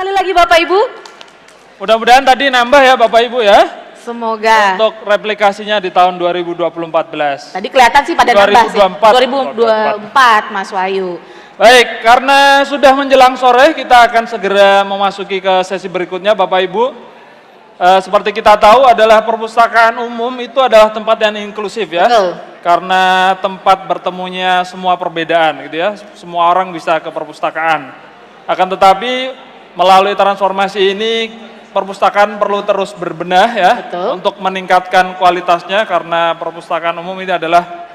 sekali lagi Bapak Ibu. Mudah-mudahan tadi nambah ya Bapak Ibu ya. Semoga. Untuk replikasinya di tahun 2014. Tadi kelihatan sih pada nambah sih. 2024 Mas Wahyu. Baik, karena sudah menjelang sore kita akan segera memasuki ke sesi berikutnya Bapak Ibu. Seperti kita tahu adalah perpustakaan umum itu adalah tempat yang inklusif ya. Betul. Karena tempat bertemunya semua perbedaan gitu ya. Semua orang bisa ke perpustakaan. Akan tetapi melalui transformasi ini perpustakaan perlu terus berbenah ya. Betul. Untuk meningkatkan kualitasnya karena perpustakaan umum ini adalah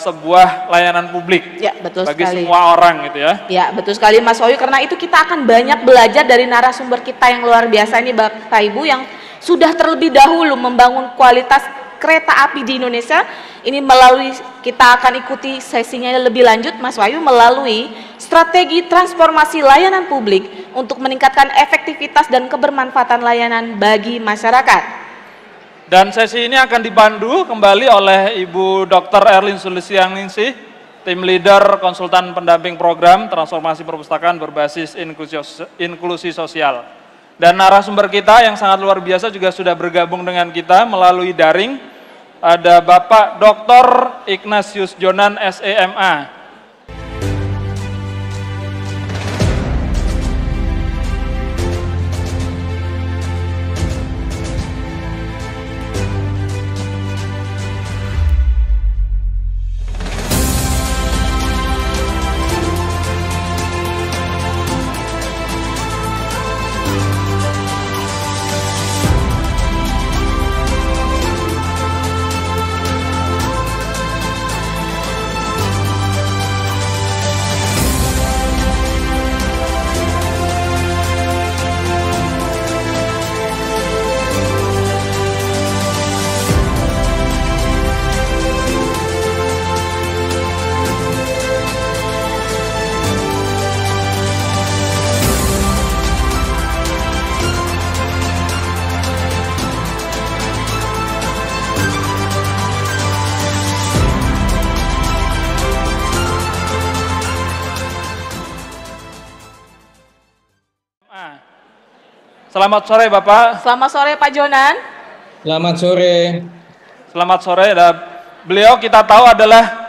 sebuah layanan publik Ya, betul bagi sekali. semua orang gitu ya. Ya, betul sekali Mas Wahyu, karena itu kita akan banyak belajar dari narasumber kita yang luar biasa ini Bapak Ibu yang sudah terlebih dahulu membangun kualitas kereta api di Indonesia. Ini melalui kita akan ikuti sesinya lebih lanjut Mas Wahyu melalui strategi transformasi layanan publik untuk meningkatkan efektivitas dan kebermanfaatan layanan bagi masyarakat. Dan sesi ini akan dipandu kembali oleh Ibu Dr. Erlin Sulistianingsih, tim leader konsultan pendamping program transformasi perpustakaan berbasis inklusi sosial. Dan narasumber kita yang sangat luar biasa juga sudah bergabung dengan kita melalui daring. Ada Bapak Dr. Ignatius Jonan SEMA. Selamat sore Bapak. Selamat sore Pak Jonan. Selamat sore. Selamat sore. Beliau kita tahu adalah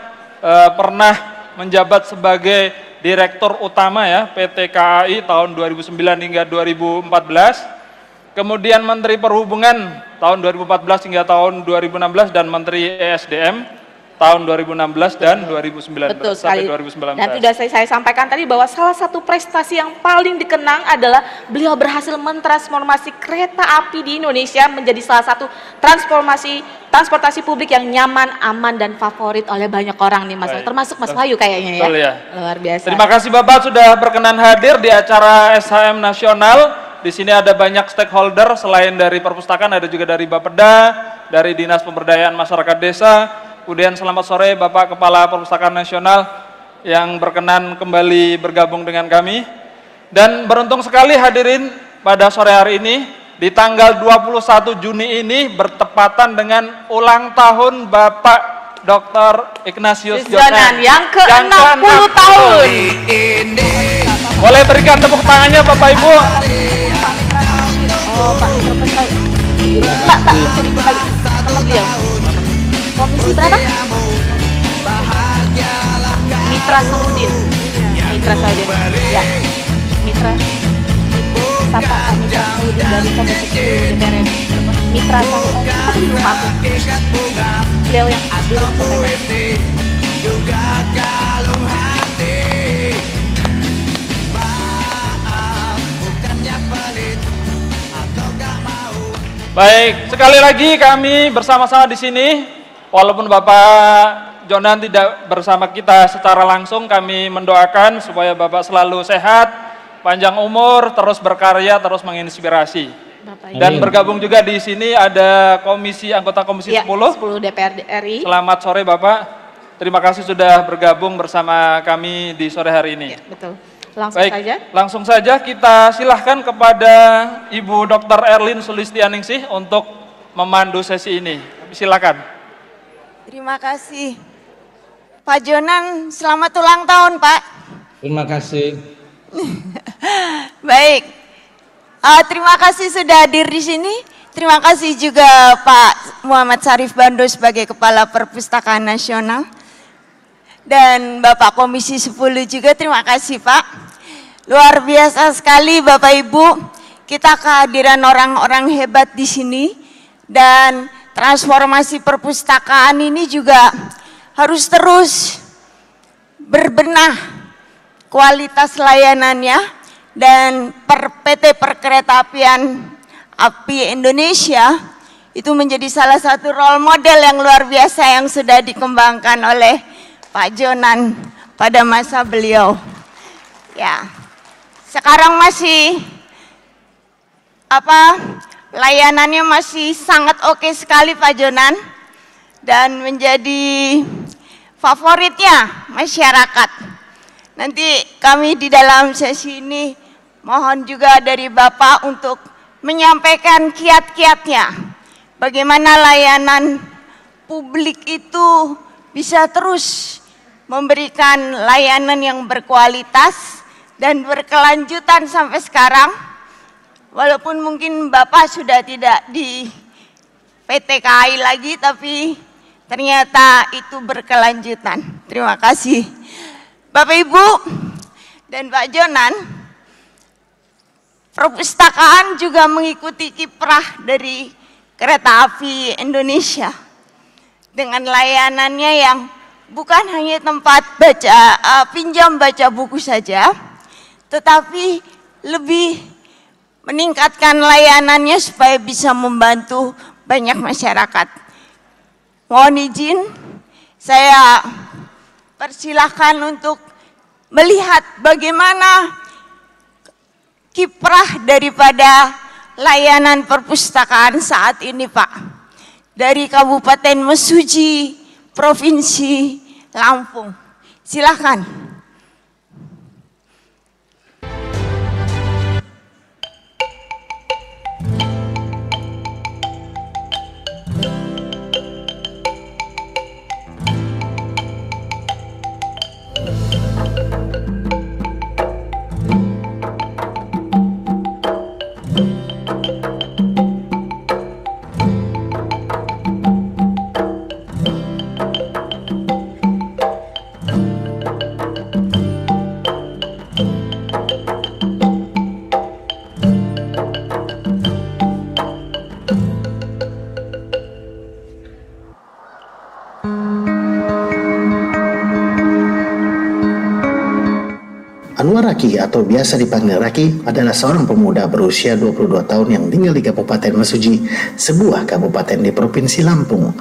pernah menjabat sebagai Direktur Utama ya PT KAI tahun 2009 hingga 2014. Kemudian Menteri Perhubungan tahun 2014 hingga tahun 2016 dan Menteri ESDM tahun 2016 dan 2019 Betul sampai sekali. 2019. Dan sudah saya sampaikan tadi bahwa salah satu prestasi yang paling dikenang adalah beliau berhasil mentransformasi kereta api di Indonesia menjadi salah satu transportasi publik yang nyaman, aman dan favorit oleh banyak orang nih Mas. Termasuk Mas Wahyu kayaknya ya. Betul ya. Luar biasa. Terima kasih Bapak sudah berkenan hadir di acara SHM Nasional. Di sini ada banyak stakeholder selain dari perpustakaan, ada juga dari Bapeda, dari Dinas Pemberdayaan Masyarakat Desa. Kemudian selamat sore Bapak Kepala Perpustakaan Nasional yang berkenan kembali bergabung dengan kami. Dan beruntung sekali hadirin pada sore hari ini di tanggal 21 Juni ini bertepatan dengan ulang tahun Bapak Dr. Ignatius Jonan yang ke-60 tahun. Boleh berikan tepuk tangannya Bapak Ibu. Oh Pak, Pak, sama beliau. Komisi berapa? Mitra Saudin. Mitra Saudin. Ya. Mitra. Sapa Mitra Saudin dari Komisi DPR RI. Mitra Saudin. Maaf. Beliau yang adil Baik, sekali lagi kami bersama-sama di sini. Walaupun Bapak Jonan tidak bersama kita secara langsung, kami mendoakan supaya Bapak selalu sehat, panjang umur, terus berkarya, terus menginspirasi. Dan bergabung juga di sini ada anggota Komisi 10 DPR RI. Selamat sore Bapak. Terima kasih sudah bergabung bersama kami di sore hari ini. Ya, betul. Langsung Baik, saja. Langsung saja kita silahkan kepada Ibu Dr. Erlin Sulistianingsih untuk memandu sesi ini. Silakan. Terima kasih. Pak Jonan, selamat ulang tahun Pak. Terima kasih. Baik, Terima kasih sudah hadir di sini. Terima kasih juga Pak Muhammad Syarif Bando sebagai Kepala Perpustakaan Nasional. Dan Bapak Komisi 10 juga, terima kasih Pak. Luar biasa sekali Bapak Ibu, kita kehadiran orang-orang hebat di sini. Dan transformasi perpustakaan ini juga harus terus berbenah kualitas layanannya. Dan PT Perkeretaapian Api Indonesia itu menjadi salah satu role model yang luar biasa yang sudah dikembangkan oleh Pak Jonan pada masa beliau. Ya, sekarang masih layanannya masih sangat oke sekali Pak Jonan dan menjadi favoritnya masyarakat. Nanti kami di dalam sesi ini mohon juga dari Bapak untuk menyampaikan kiat-kiatnya. Bagaimana layanan publik itu bisa terus memberikan layanan yang berkualitas dan berkelanjutan sampai sekarang. Walaupun mungkin Bapak sudah tidak di PT KAI lagi, tapi ternyata itu berkelanjutan. Terima kasih. Bapak Ibu dan Pak Jonan, perpustakaan juga mengikuti kiprah dari Kereta Api Indonesia dengan layanannya yang bukan hanya tempat pinjam baca buku saja, tetapi lebih meningkatkan layanannya supaya bisa membantu banyak masyarakat. Mohon izin, saya persilahkan untuk melihat bagaimana kiprah daripada layanan perpustakaan saat ini Pak. Dari Kabupaten Mesuji, Provinsi Lampung. Silakan. Anwar Raki atau biasa dipanggil Raki adalah seorang pemuda berusia 22 tahun yang tinggal di Kabupaten Mesuji, sebuah kabupaten di Provinsi Lampung.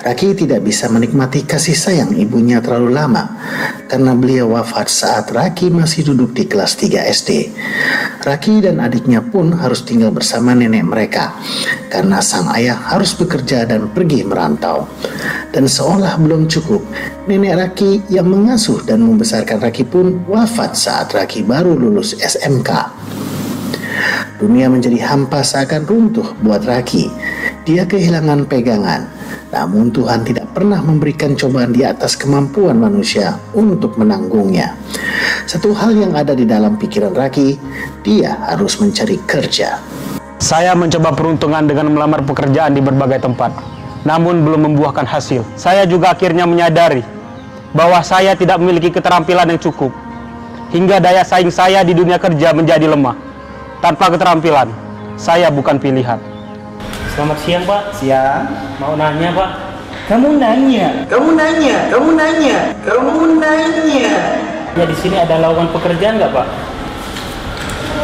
Raki tidak bisa menikmati kasih sayang ibunya terlalu lama karena beliau wafat saat Raki masih duduk di kelas 3 SD. Raki dan adiknya pun harus tinggal bersama nenek mereka karena sang ayah harus bekerja dan pergi merantau. Dan seolah belum cukup, nenek Raki yang mengasuh dan membesarkan Raki pun wafat saat Raki baru lulus SMK. Dunia menjadi hampa seakan runtuh buat Raki. Dia kehilangan pegangan. Namun Tuhan tidak pernah memberikan cobaan di atas kemampuan manusia untuk menanggungnya. Satu hal yang ada di dalam pikiran Raki, dia harus mencari kerja. Saya mencoba peruntungan dengan melamar pekerjaan di berbagai tempat, namun belum membuahkan hasil. Saya juga akhirnya menyadari bahwa saya tidak memiliki keterampilan yang cukup, hingga daya saing saya di dunia kerja menjadi lemah. Tanpa keterampilan, saya bukan pilihan. Selamat siang Pak. Siang. Mau nanya Pak. Kamu nanya. Ya di sini ada lowongan pekerjaan nggak Pak?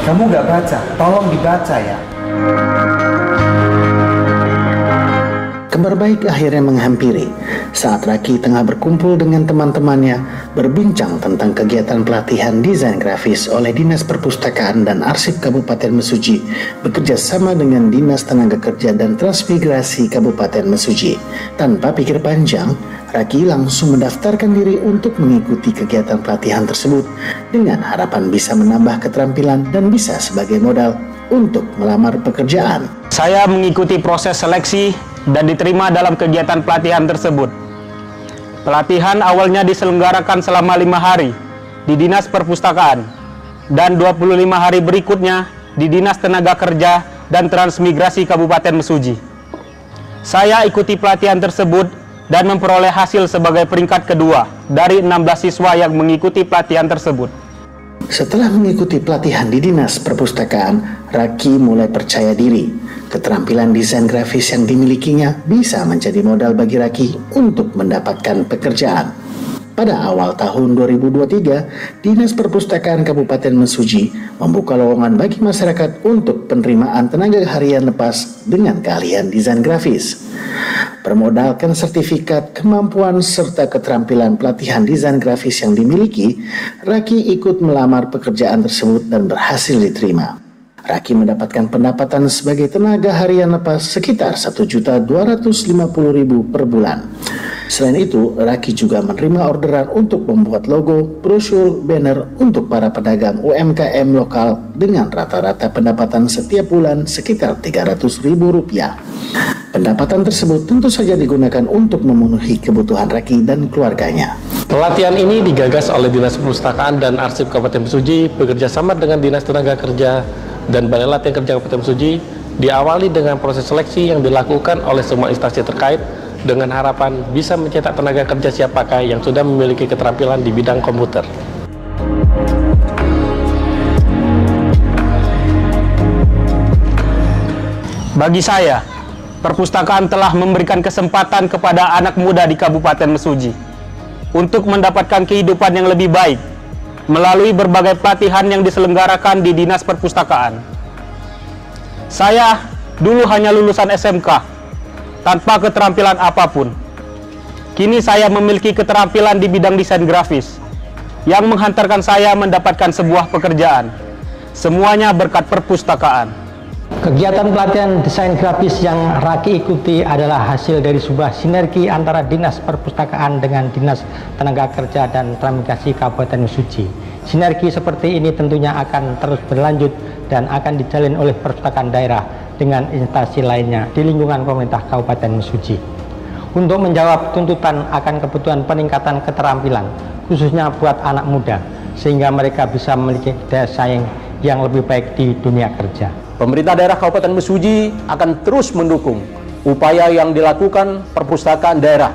Kamu nggak baca, tolong dibaca ya. Kabar baik akhirnya menghampiri saat Raki tengah berkumpul dengan teman-temannya berbincang tentang kegiatan pelatihan desain grafis oleh Dinas Perpustakaan dan Arsip Kabupaten Mesuji bekerja sama dengan Dinas Tenaga Kerja dan Transmigrasi Kabupaten Mesuji. Tanpa pikir panjang, Raki langsung mendaftarkan diri untuk mengikuti kegiatan pelatihan tersebut dengan harapan bisa menambah keterampilan dan bisa sebagai modal untuk melamar pekerjaan. Saya mengikuti proses seleksi dan diterima dalam kegiatan pelatihan tersebut. Pelatihan awalnya diselenggarakan selama 5 hari di Dinas Perpustakaan dan 25 hari berikutnya di Dinas Tenaga Kerja dan Transmigrasi Kabupaten Mesuji. Saya ikuti pelatihan tersebut dan memperoleh hasil sebagai peringkat kedua dari 16 siswa yang mengikuti pelatihan tersebut. Setelah mengikuti pelatihan di Dinas Perpustakaan, Raki mulai percaya diri. Keterampilan desain grafis yang dimilikinya bisa menjadi modal bagi Raki untuk mendapatkan pekerjaan. Pada awal tahun 2023, Dinas Perpustakaan Kabupaten Mesuji membuka lowongan bagi masyarakat untuk penerimaan tenaga harian lepas dengan keahlian desain grafis. Bermodalkan sertifikat, kemampuan, serta keterampilan pelatihan desain grafis yang dimiliki, Raki ikut melamar pekerjaan tersebut dan berhasil diterima. Raki mendapatkan pendapatan sebagai tenaga harian lepas sekitar 1.250.000 per bulan. Selain itu, Raki juga menerima orderan untuk membuat logo, brosur, banner untuk para pedagang UMKM lokal dengan rata-rata pendapatan setiap bulan sekitar Rp300.000. Pendapatan tersebut tentu saja digunakan untuk memenuhi kebutuhan Raki dan keluarganya. Pelatihan ini digagas oleh Dinas Perpustakaan dan Arsip Kabupaten Mesuji bekerjasama dengan Dinas Tenaga Kerja dan Balai Latihan Kerja Kabupaten Mesuji, diawali dengan proses seleksi yang dilakukan oleh semua instansi terkait dengan harapan bisa mencetak tenaga kerja siap pakai yang sudah memiliki keterampilan di bidang komputer. Bagi saya, perpustakaan telah memberikan kesempatan kepada anak muda di Kabupaten Mesuji untuk mendapatkan kehidupan yang lebih baik melalui berbagai pelatihan yang diselenggarakan di Dinas Perpustakaan. Saya dulu hanya lulusan SMK tanpa keterampilan apapun. Kini saya memiliki keterampilan di bidang desain grafis yang menghantarkan saya mendapatkan sebuah pekerjaan. Semuanya berkat perpustakaan. Kegiatan pelatihan desain grafis yang Raki ikuti adalah hasil dari sebuah sinergi antara Dinas Perpustakaan dengan Dinas Tenaga Kerja dan Transmigrasi Kabupaten Mesuji. Sinergi seperti ini tentunya akan terus berlanjut dan akan dijalin oleh perpustakaan daerah dengan instansi lainnya di lingkungan pemerintah Kabupaten Mesuji. Untuk menjawab tuntutan akan kebutuhan peningkatan keterampilan, khususnya buat anak muda, sehingga mereka bisa memiliki daya saing yang lebih baik di dunia kerja. Pemerintah daerah Kabupaten Mesuji akan terus mendukung upaya yang dilakukan perpustakaan daerah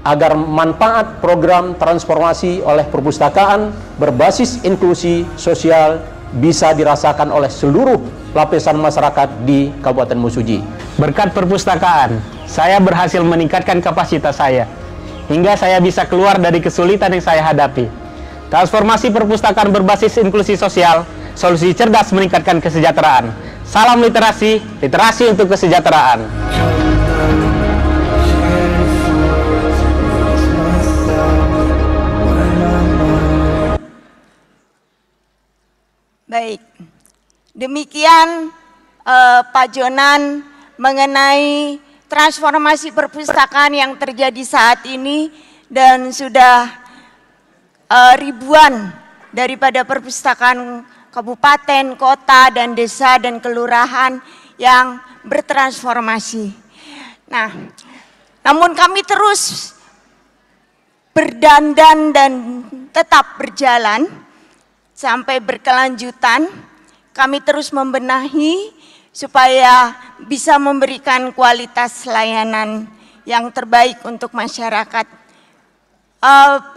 agar manfaat program transformasi oleh perpustakaan berbasis inklusi sosial bisa dirasakan oleh seluruh lapisan masyarakat di Kabupaten Mesuji. Berkat perpustakaan, saya berhasil meningkatkan kapasitas saya hingga saya bisa keluar dari kesulitan yang saya hadapi. Transformasi perpustakaan berbasis inklusi sosial, solusi cerdas meningkatkan kesejahteraan. Salam literasi, literasi untuk kesejahteraan. Baik, demikian Pak Jonan mengenai transformasi perpustakaan yang terjadi saat ini, dan sudah ribuan daripada perpustakaan kabupaten, kota, dan desa, dan kelurahan yang bertransformasi. Nah, namun kami terus berdandan dan tetap berjalan sampai berkelanjutan. Kami terus membenahi supaya bisa memberikan kualitas layanan yang terbaik untuk masyarakat.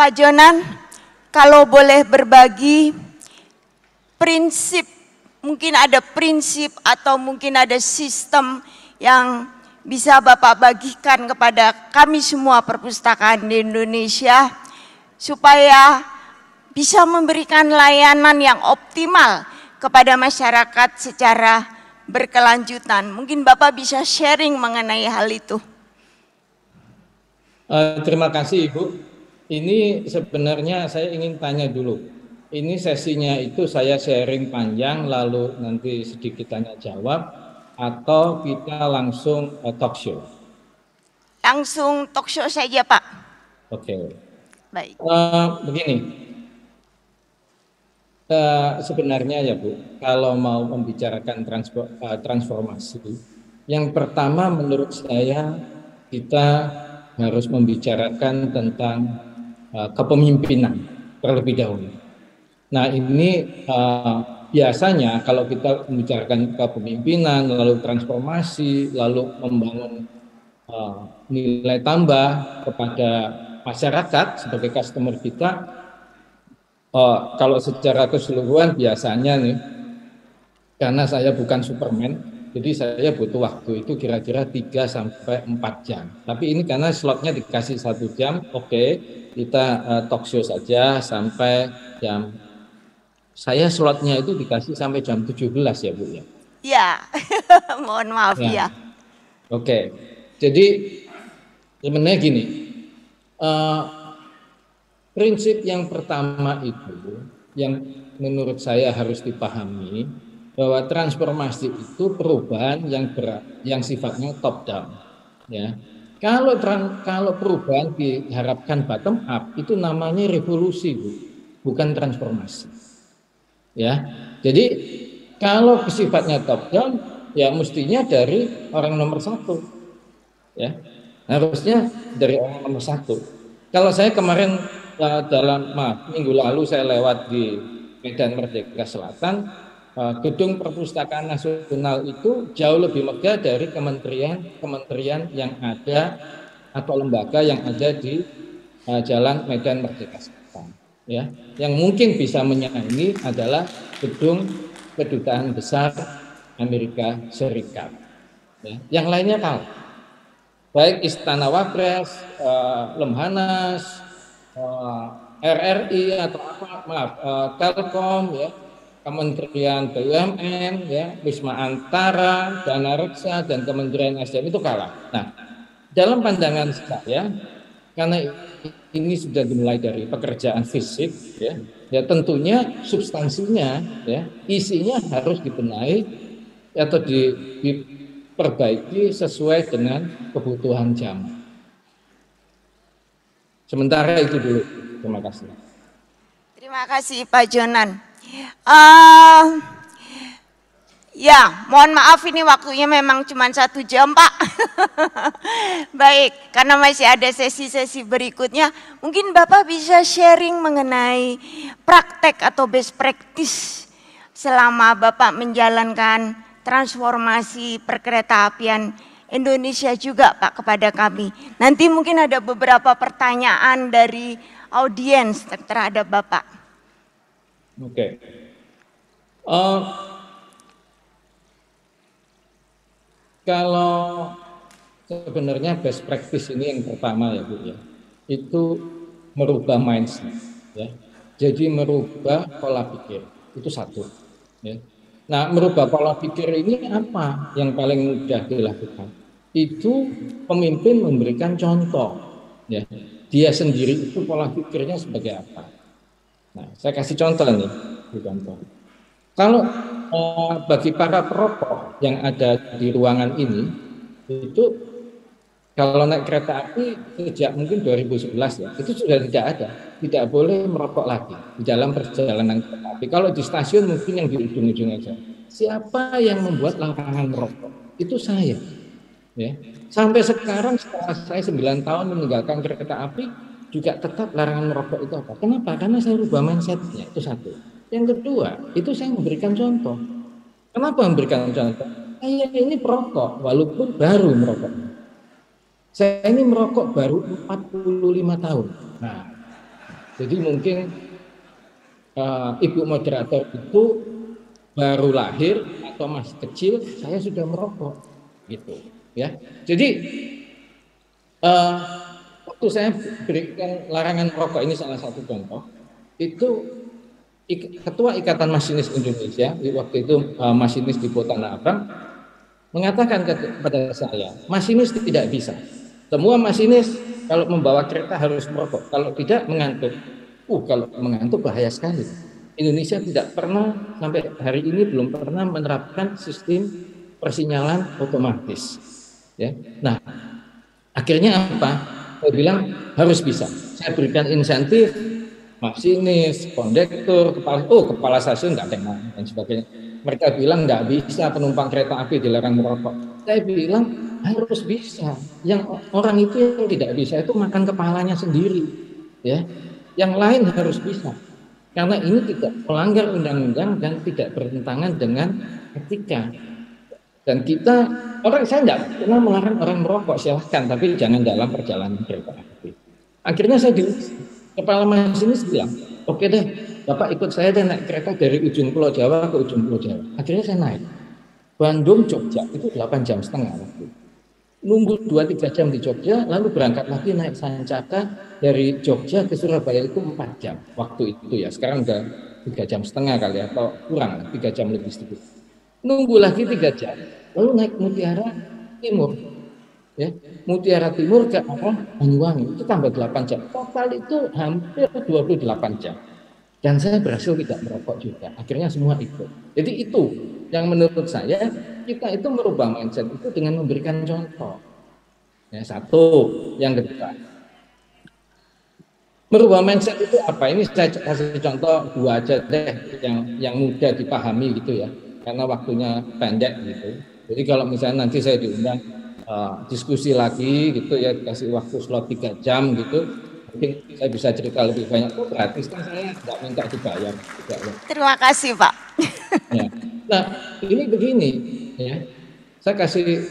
Pak Jonan, kalau boleh berbagi prinsip, mungkin ada prinsip atau mungkin ada sistem yang bisa Bapak bagikan kepada kami semua perpustakaan di Indonesia supaya bisa memberikan layanan yang optimal kepada masyarakat secara berkelanjutan. Mungkin Bapak bisa sharing mengenai hal itu. Terima kasih Ibu. Ini sebenarnya saya ingin tanya dulu. Ini sesinya itu saya sharing panjang lalu nanti sedikit tanya jawab, atau kita langsung talk show? Langsung talk show saja Pak. Oke. Baik. Begini, sebenarnya ya Bu, kalau mau membicarakan transformasi, yang pertama menurut saya kita harus membicarakan tentang kepemimpinan terlebih dahulu. Nah ini biasanya kalau kita membicarakan kepemimpinan, lalu transformasi, lalu membangun nilai tambah kepada masyarakat sebagai customer kita, kalau secara keseluruhan biasanya nih, karena saya bukan Superman, jadi saya butuh waktu itu kira-kira 3 sampai 4 jam. Tapi ini karena slotnya dikasih 1 jam, oke, kita talk show saja sampai jam. Saya slotnya itu dikasih sampai jam 17 ya Bu ya. Ya, mohon maaf ya. Oke, jadi sebenarnya gini, prinsip yang pertama itu yang menurut saya harus dipahami, bahwa transformasi itu perubahan yang sifatnya top down, ya. Kalau perubahan diharapkan bottom up, itu namanya revolusi, Bu, bukan transformasi, ya. Jadi kalau sifatnya top down, ya mestinya dari orang nomor 1, ya, harusnya dari orang nomor 1. Kalau saya kemarin minggu lalu saya lewat di Medan Merdeka Selatan, gedung Perpustakaan Nasional itu jauh lebih megah dari kementerian yang ada atau lembaga yang ada di Jalan Medan Merdeka Selatan. Ya, yang mungkin bisa menyaingi adalah gedung Kedutaan Besar Amerika Serikat. Ya, yang lainnya kalah. Baik Istana Wapres, Lemhanas, RRI atau Telkom, ya, Kementerian BUMN, ya, Wisma Antara, Dana Reksa, dan Kementerian SDM itu kalah. Nah, dalam pandangan saya, karena ini sudah dimulai dari pekerjaan fisik, ya tentunya substansinya, ya, isinya harus dibenahi atau diperbaiki sesuai dengan kebutuhan zaman. Sementara itu dulu. Terima kasih. Terima kasih Pak Jonan. Ya, mohon maaf ini waktunya memang cuma 1 jam Pak. Baik, karena masih ada sesi-sesi berikutnya, mungkin Bapak bisa sharing mengenai praktek atau best practice selama Bapak menjalankan transformasi perkeretaapian Indonesia juga Pak kepada kami. Nanti mungkin ada beberapa pertanyaan dari audiens terhadap Bapak. Oke. Kalau sebenarnya best practice ini yang pertama ya Bu ya, itu merubah mindset, ya. Jadi merubah pola pikir, itu satu. Ya. Nah, merubah pola pikir ini apa yang paling mudah dilakukan? Itu pemimpin memberikan contoh, ya. Dia sendiri itu pola pikirnya sebagai apa? Nah, saya kasih contoh nih, contoh. Kalau bagi para perokok yang ada di ruangan ini, itu kalau naik kereta api sejak mungkin 2011 ya, itu sudah tidak boleh merokok lagi di dalam perjalanan kereta api. Kalau di stasiun mungkin yang di ujung-ujung aja. Siapa yang membuat larangan merokok? Itu saya. Ya. Sampai sekarang setelah saya 9 tahun meninggalkan kereta api, juga tetap larangan merokok itu apa? Kenapa? Karena saya rubah mindsetnya, itu satu. Yang kedua, itu saya memberikan contoh. Kenapa memberikan contoh? Saya ini perokok, walaupun baru merokok. Saya ini merokok baru 45 tahun. Nah, jadi mungkin Ibu moderator itu baru lahir atau masih kecil, saya sudah merokok, gitu. Ya, jadi waktu saya berikan larangan merokok ini salah satu contoh, itu Ketua Ikatan Masinis Indonesia, waktu itu masinis di Tanah Abang, mengatakan kepada saya, masinis tidak bisa. Semua masinis kalau membawa kereta harus merokok, kalau tidak mengantuk. Kalau mengantuk bahaya sekali. Indonesia tidak pernah, sampai hari ini belum pernah menerapkan sistem persinyalan otomatis. Ya. Nah, akhirnya apa? Saya bilang harus bisa. Saya berikan insentif, masinis, kondektur, kepala stasiun nggak ada dan sebagainya. Mereka bilang nggak bisa penumpang kereta api dilarang merokok. Saya bilang harus bisa. Yang orang itu yang tidak bisa itu makan kepalanya sendiri, ya. Yang lain harus bisa. Karena ini tidak melanggar undang-undang dan tidak bertentangan dengan etika. Dan kita, saya nggak pernah melarang orang merokok, silahkan, tapi jangan dalam perjalanan kereta api. Akhirnya saya di kepala masinis bilang, oke deh, Bapak ikut saya dan naik kereta dari ujung Pulau Jawa ke ujung Pulau Jawa. Akhirnya saya naik. Bandung, Jogja, itu 8,5 jam waktu. Nunggu 2-3 jam di Jogja, lalu berangkat lagi naik Sancaka dari Jogja ke Surabaya itu 4 jam waktu itu ya. Sekarang udah 3,5 jam kali atau kurang, 3 jam lebih sedikit. Nunggu lagi 3 jam, lalu naik Mutiara Timur. Ya, Mutiara Timur ke arah Banyuwangi itu tambah 8 jam. Total itu hampir 28 jam. Dan saya berhasil tidak merokok juga. Akhirnya semua ikut. Jadi itu yang menurut saya kita itu merubah mindset itu dengan memberikan contoh. Ya, satu, yang kedua. Merubah mindset itu apa? Ini saya kasih contoh 2 aja deh yang mudah dipahami gitu ya. Karena waktunya pendek gitu. Jadi kalau misalnya nanti saya diundang diskusi lagi gitu ya, dikasih waktu slot 3 jam gitu, mungkin saya bisa cerita lebih banyak. Oh, gratis kan, saya nggak minta dibayar juga ya. Terima kasih Pak. Ya. Nah ini begini ya, saya kasih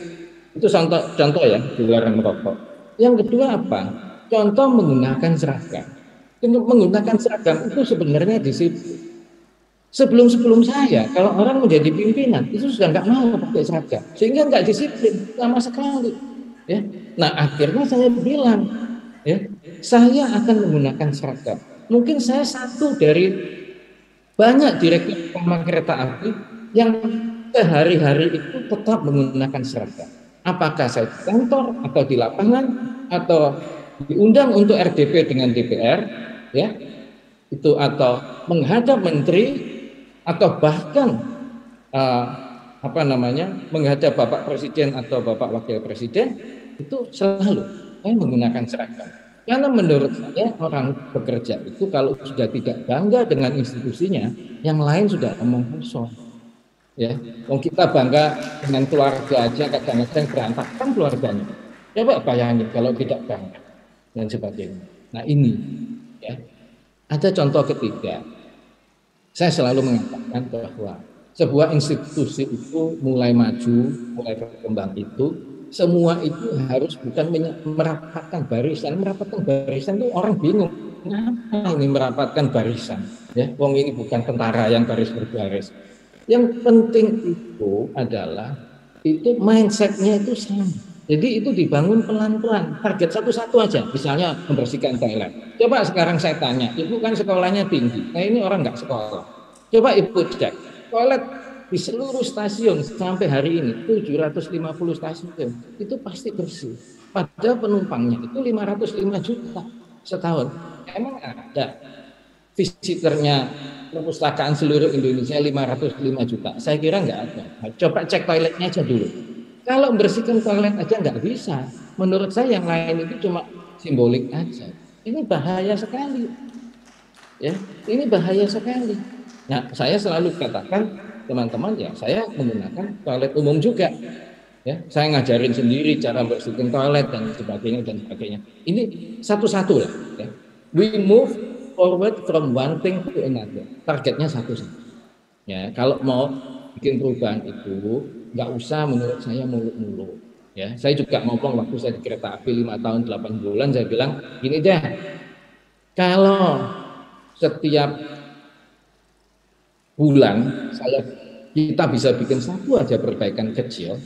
itu contoh ya di luar merokok. Yang kedua apa? Contoh menggunakan seragam. Menggunakan seragam itu sebenarnya disiplin. Sebelum saya, kalau orang menjadi pimpinan itu sudah nggak mau pakai seragam, sehingga nggak disiplin sama sekali. Ya. Nah akhirnya saya bilang, ya, saya akan menggunakan seragam. Mungkin saya satu dari banyak direktur utama kereta api yang sehari-hari itu tetap menggunakan seragam. Apakah saya di kantor atau di lapangan atau diundang untuk RDP dengan DPR, ya, itu atau menghadap menteri atau bahkan menghadap Bapak Presiden atau Bapak Wakil Presiden, itu selalu saya menggunakan seragam. Karena menurut saya orang bekerja itu kalau sudah tidak bangga dengan institusinya, yang lain sudah omong kosong. Ya, kita bangga dengan keluarga aja kadang-kadang berantakan keluarganya. Coba bayangin kalau tidak bangga dan sebagainya. Nah ini, ya, ada contoh ketiga. Saya selalu mengatakan bahwa sebuah institusi itu mulai maju, mulai berkembang itu, semua itu harus bukan merapatkan barisan. Merapatkan barisan itu orang bingung. Kenapa ini merapatkan barisan? Ya, wong ini bukan tentara yang baris berbaris. Yang penting itu adalah itu mindsetnya itu sama. Jadi itu dibangun pelan-pelan. Target satu-satu aja. Misalnya membersihkan toilet. Coba sekarang saya tanya, ibu kan sekolahnya tinggi. Nah ini orang nggak sekolah. Coba ibu cek toilet di seluruh stasiun sampai hari ini 750 stasiun itu pasti bersih. Padahal penumpangnya itu 505 juta setahun. Emang ada visitornya perpustakaan seluruh Indonesia 505 juta? Saya kira nggak ada. Coba cek toiletnya aja dulu. Kalau membersihkan toilet aja nggak bisa. Menurut saya yang lain itu cuma simbolik aja. Ini bahaya sekali. Ya, ini bahaya sekali. Nah, saya selalu katakan teman-teman ya, saya menggunakan toilet umum juga. Ya, saya ngajarin sendiri cara bersihkan toilet dan sebagainya. Ini satu-satu lah. Ya. We move forward from one thing to another. Targetnya satu-satu. Ya, kalau mau bikin perubahan itu nggak usah menurut saya muluk-muluk. Ya, saya juga ngomong waktu saya di kereta api 5 tahun 8 bulan, saya bilang gini deh, kalau setiap bulan kita bisa bikin satu aja perbaikan kecil,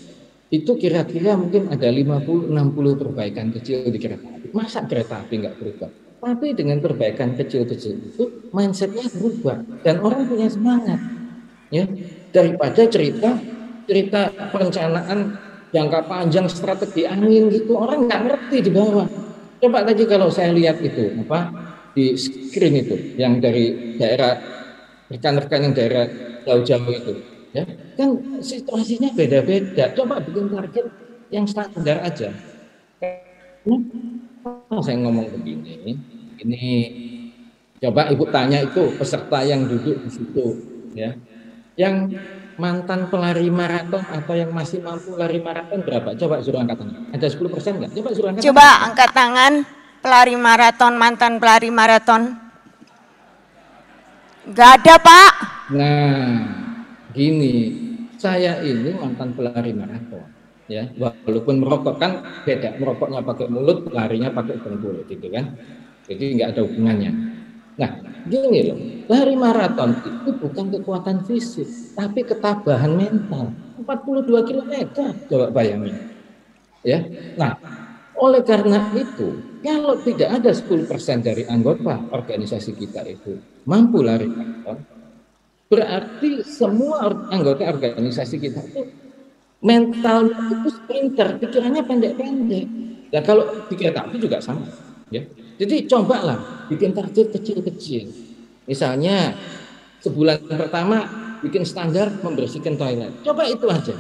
itu kira-kira mungkin ada 50-60 perbaikan kecil di kereta api. Masa kereta api nggak berubah? Tapi dengan perbaikan kecil-kecil itu mindsetnya berubah dan orang punya semangat. Ya, daripada cerita perencanaan jangka panjang strategi angin gitu, orang nggak ngerti di bawah. Coba tadi kalau saya lihat itu di screen itu yang dari daerah rekan-rekan yang daerah jauh-jauh itu, ya kan situasinya beda-beda. Coba bikin target yang standar aja. Saya ngomong begini, ini coba ibu tanya itu peserta yang duduk di situ, ya, yang mantan pelari maraton atau yang masih mampu lari maraton berapa? Coba suruh angkat tangan. Ada 10% nggak? Coba suruh angkat tangan. Coba angkat tangan pelari maraton, mantan pelari maraton. Nggak ada, Pak. Nah, gini, saya ini mantan pelari maraton, ya. Walaupun merokok kan beda, merokoknya pakai mulut, larinya pakai dengkul, gitu kan. Jadi nggak ada hubungannya. Nah, gini loh, lari maraton itu bukan kekuatan fisik, tapi ketabahan mental. 42 km, coba bayangin. Ya, nah, oleh karena itu, kalau tidak ada 10% dari anggota organisasi kita itu mampu lari maraton, berarti semua anggota organisasi kita itu mentalnya itu sprinter, pikirannya pendek-pendek. Dan kalau di kereta api juga sama, ya. Jadi cobalah bikin target kecil-kecil. Misalnya sebulan pertama bikin standar membersihkan toilet. Coba itu aja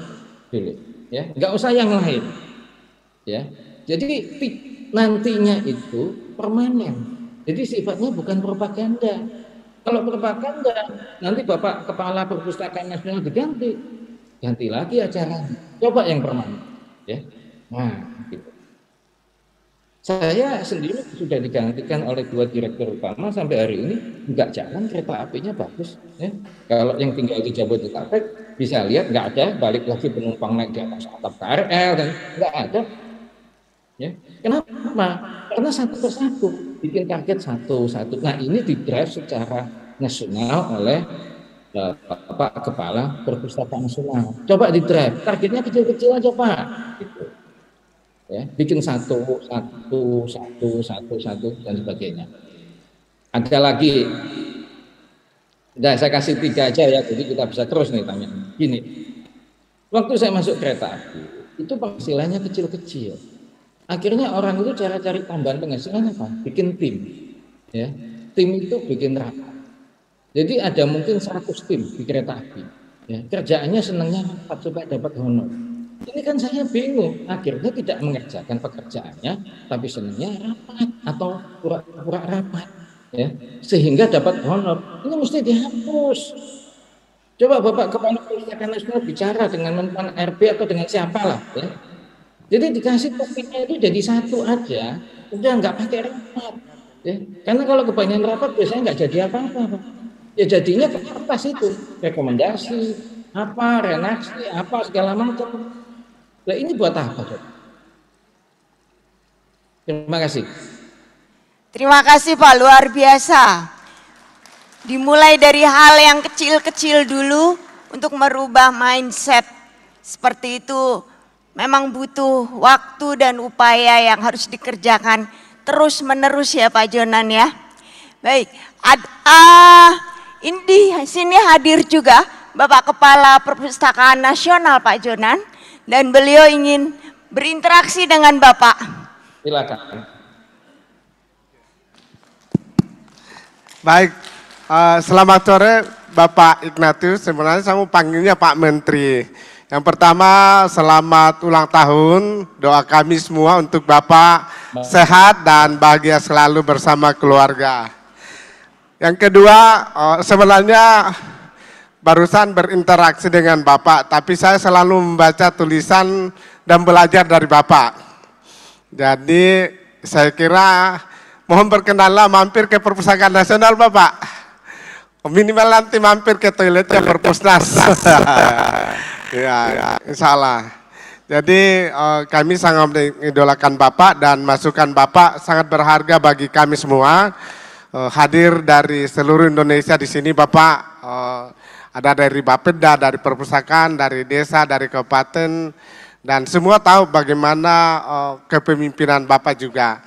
dulu, ya. Nggak usah yang lain, ya. Jadi nantinya itu permanen. Jadi sifatnya bukan propaganda. Kalau propaganda, nanti Bapak Kepala Perpustakaan Nasional diganti, ganti lagi acara. Coba yang permanen, ya. Nah, gitu. Saya sendiri sudah digantikan oleh 2 direktur utama sampai hari ini nggak jalan, kereta apinya bagus. Ya. Kalau yang tinggal di Jabodetabek bisa lihat nggak ada, balik lagi penumpang naik di atas atap KRL dan nggak ada. Ya. Kenapa? Karena satu persatu bikin target satu-satu. Nah ini didrive secara nasional oleh Bapak Kepala Perpustakaan Nasional. Coba didrive, targetnya kecil-kecil aja Pak. Gitu. Ya, bikin satu dan sebagainya. Ada lagi, nah saya kasih 3 aja ya, jadi kita bisa terus nih tanya. Gini, waktu saya masuk kereta api itu penghasilannya kecil-kecil. Akhirnya orang itu cara cari tambahan penghasilan apa? Bikin tim, ya. Tim itu bikin rapat. Jadi ada mungkin 100 tim di kereta api. Ya, kerjaannya senangnya rapat supaya dapat honor. Ini kan saya bingung, akhirnya tidak mengerjakan pekerjaannya, tapi senangnya rapat atau pura-pura rapat, ya, sehingga dapat honor. Ini mesti dihapus. Coba Bapak Kepala Perpustakaan Nasional bicara dengan Menpan RB atau dengan siapalah, ya. Jadi dikasih topiknya itu jadi satu aja, udah nggak pakai rapat, ya. Karena kalau kebanyakan rapat biasanya nggak jadi apa-apa, ya jadinya kertas itu rekomendasi, apa reaksi, apa segala macam. Nah ini buat apa, Dok? Terima kasih. Terima kasih Pak, luar biasa. Dimulai dari hal yang kecil-kecil dulu untuk merubah mindset seperti itu. Memang butuh waktu dan upaya yang harus dikerjakan terus-menerus ya Pak Jonan ya. Baik, ini di sini hadir juga Bapak Kepala Perpustakaan Nasional Pak Jonan. Dan beliau ingin berinteraksi dengan Bapak. Silakan. Baik, selamat sore Bapak Ignatius. Sebenarnya saya mau panggilnya Pak Menteri. Yang pertama, selamat ulang tahun. Doa kami semua untuk Bapak sehat dan bahagia selalu bersama keluarga. Yang kedua, sebenarnya barusan berinteraksi dengan Bapak, tapi saya selalu membaca tulisan dan belajar dari Bapak. Jadi saya kira mohon berkenalan mampir ke Perpustakaan Nasional Bapak. Minimal nanti mampir ke toiletnya Perpusnas. Ya, insya Allah. Jadi kami sangat mengidolakan Bapak dan masukan Bapak sangat berharga bagi kami semua. Hadir dari seluruh Indonesia di sini Bapak. Ada dari Bapeda, dari perpustakaan, dari desa, dari kabupaten, dan semua tahu bagaimana kepemimpinan Bapak juga.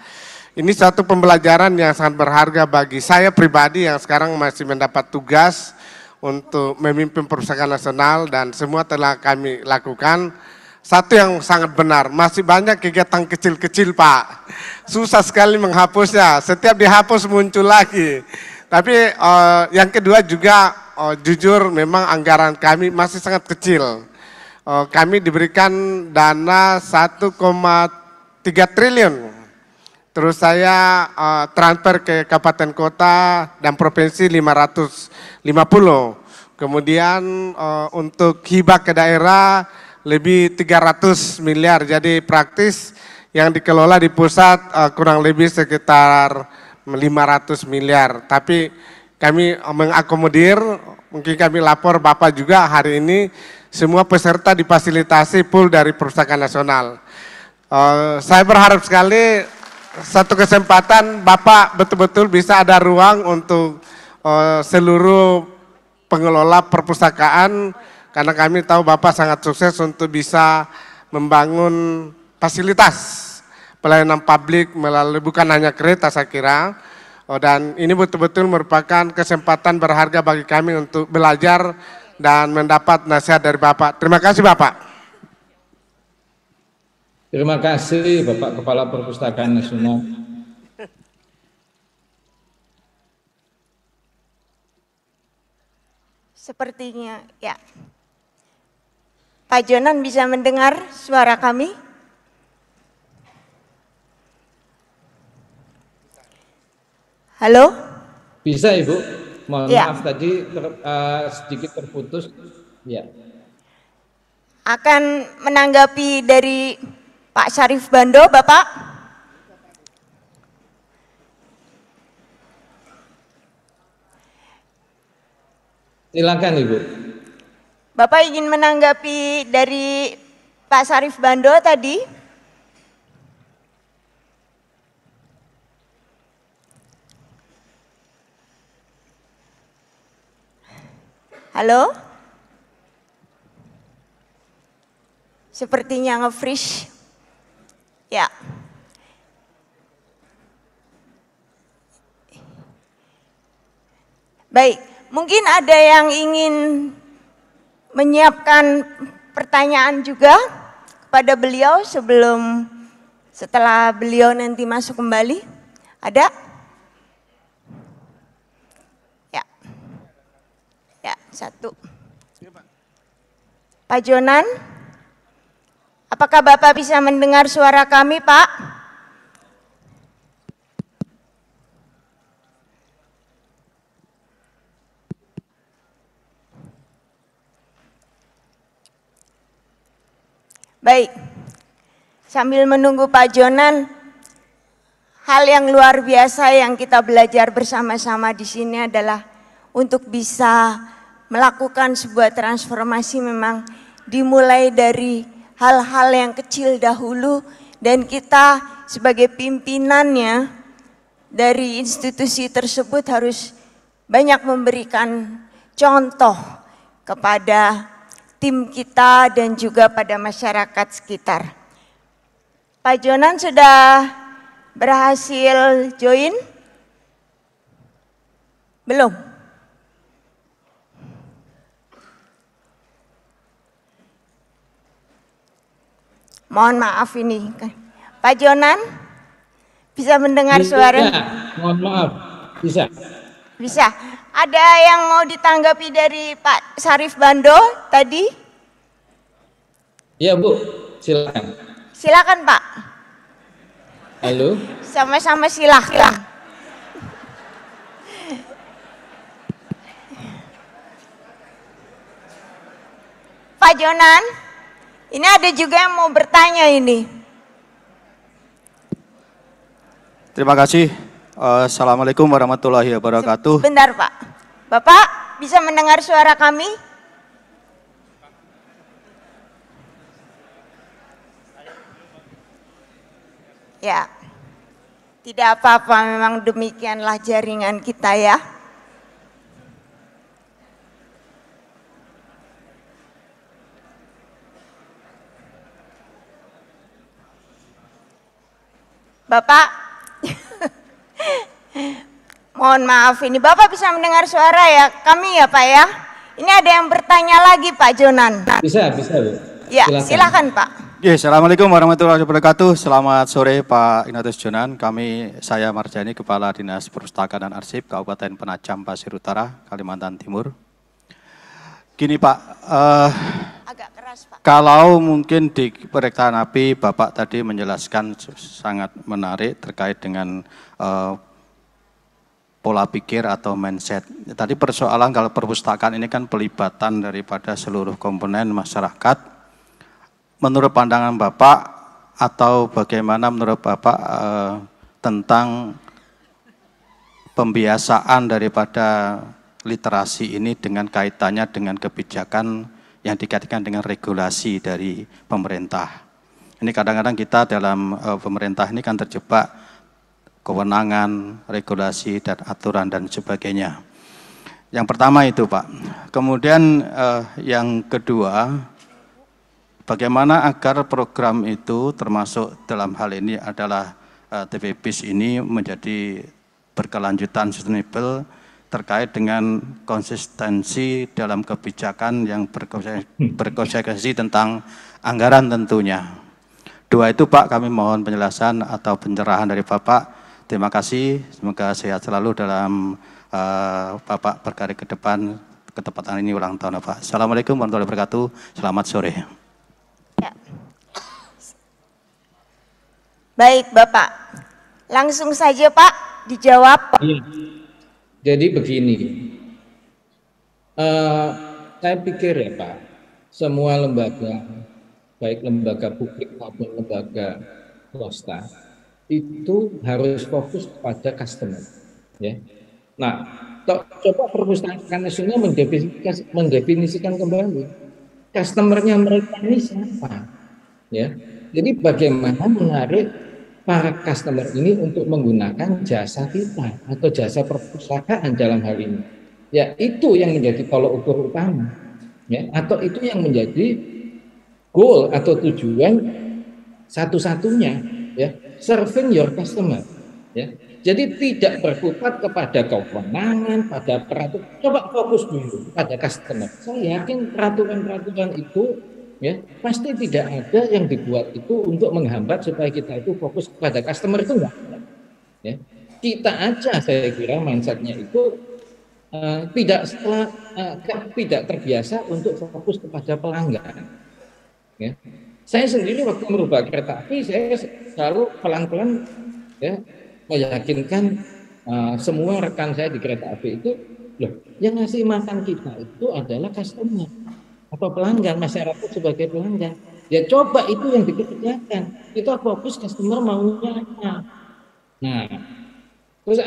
Ini satu pembelajaran yang sangat berharga bagi saya pribadi yang sekarang masih mendapat tugas untuk memimpin Perpustakaan Nasional dan semua telah kami lakukan. Satu yang sangat benar, masih banyak kegiatan kecil-kecil Pak. Susah sekali menghapusnya, setiap dihapus muncul lagi. Tapi yang kedua juga, jujur memang anggaran kami masih sangat kecil. Kami diberikan dana 1,3 triliun. Terus saya transfer ke kabupaten kota dan provinsi 550. Kemudian untuk hibah ke daerah lebih 300 miliar. Jadi praktis yang dikelola di pusat kurang lebih sekitar 500 miliar. Tapi kami mengakomodir, mungkin kami lapor Bapak juga hari ini semua peserta difasilitasi full dari Perpustakaan Nasional. Saya berharap sekali satu kesempatan Bapak betul-betul bisa ada ruang untuk seluruh pengelola perpustakaan, karena kami tahu Bapak sangat sukses untuk bisa membangun fasilitas pelayanan publik melalui bukan hanya kereta saya kira, dan ini betul-betul merupakan kesempatan berharga bagi kami untuk belajar dan mendapat nasihat dari Bapak. Terima kasih Bapak. Terima kasih Bapak Kepala Perpustakaan Nasional. Sepertinya ya. Pak Jonan bisa mendengar suara kami? Halo? Bisa Ibu, mohon ya. maaf tadi sedikit terputus. Ya. Akan menanggapi dari Pak Syarif Bando, Bapak? Silakan Ibu. Bapak ingin menanggapi dari Pak Syarif Bando tadi? Halo? Sepertinya nge-freeze. Ya. Baik, mungkin ada yang ingin menyiapkan pertanyaan juga kepada beliau setelah beliau nanti masuk kembali. Ada? Ya, satu. Pak Jonan, apakah Bapak bisa mendengar suara kami, Pak? Baik, sambil menunggu Pak Jonan, hal yang luar biasa yang kita belajar bersama-sama di sini adalah untuk bisa melakukan sebuah transformasi memang dimulai dari hal-hal yang kecil dahulu, dan kita sebagai pimpinannya dari institusi tersebut harus banyak memberikan contoh kepada tim kita dan juga pada masyarakat sekitar. Pak Jonan sudah berhasil join? Belum? Mohon maaf ini. Pak Jonan, bisa mendengar suara? Ya, mohon maaf, bisa. Bisa. Ada yang mau ditanggapi dari Pak Syarif Bando tadi? Iya Bu, silakan. Silakan Pak. Halo. Sama-sama silakan. Pak Jonan, ini ada juga yang mau bertanya ini. Terima kasih. Assalamualaikum warahmatullahi wabarakatuh. Bentar Pak. Bapak bisa mendengar suara kami? Ya. Tidak apa-apa, memang demikianlah jaringan kita ya. Bapak, mohon maaf ini Bapak bisa mendengar suara ya kami ya Pak ya. Ini ada yang bertanya lagi Pak Jonan. Bisa Bu. Ya, silakan Pak. Ya, Assalamualaikum warahmatullahi wabarakatuh. Selamat sore Pak Ignatius Jonan. Saya Marjani, Kepala Dinas Perpustakaan dan Arsip Kabupaten Penajam Pasir Utara, Kalimantan Timur. Gini Pak, agak keras Pak. Kalau mungkin di Perrektaan API Bapak tadi menjelaskan sangat menarik terkait dengan pola pikir atau mindset. Tadi persoalan kalau perpustakaan ini kan pelibatan daripada seluruh komponen masyarakat. Menurut pandangan Bapak atau bagaimana menurut Bapak tentang pembiasaan daripada literasi ini dengan kaitannya dengan kebijakan yang dikaitkan dengan regulasi dari pemerintah. Ini kadang-kadang kita dalam pemerintah ini kan terjebak kewenangan, regulasi, dan aturan dan sebagainya. Yang pertama itu Pak. Kemudian yang kedua, bagaimana agar program itu termasuk dalam hal ini adalah TPBIS ini menjadi berkelanjutan sustainable terkait dengan konsistensi dalam kebijakan yang berkonsekuensi tentang anggaran tentunya. Dua itu Pak, kami mohon penjelasan atau pencerahan dari Bapak. Terima kasih, semoga sehat selalu dalam Bapak berkarir ke depan, ketepatan ini ulang tahun Pak. Assalamualaikum warahmatullahi wabarakatuh, selamat sore. Ya. Baik Bapak, langsung saja Pak dijawab. Iya. Jadi begini, saya pikir ya Pak, semua lembaga, baik lembaga publik maupun lembaga swasta, itu harus fokus pada customer. Ya. Nah, coba Perpustakaan Nasional mendefinisikan kembali customernya mereka ini siapa. Ya. Jadi bagaimana menarik para customer ini untuk menggunakan jasa kita atau jasa perpustakaan dalam hal ini. Ya, itu yang menjadi tolok ukur utama. Ya, atau itu yang menjadi goal atau tujuan satu-satunya, ya, serving your customer. Ya. Jadi tidak berkutat kepada kewenangan, pada peraturan. Coba fokus dulu pada customer. Saya yakin peraturan-peraturan itu, ya, pasti tidak ada yang dibuat itu untuk menghambat supaya kita itu fokus kepada customer, itu enggak. Ya. Kita aja saya kira mindsetnya itu tidak terbiasa untuk fokus kepada pelanggan. Ya. Saya sendiri waktu merubah kereta api, saya selalu pelan-pelan ya meyakinkan semua rekan saya di kereta api itu, loh, yang ngasih makan kita itu adalah customer atau pelanggan, masyarakat sebagai pelanggan. Ya coba itu yang dikerjakan. Kita fokus customer maunya apa. Nah, terus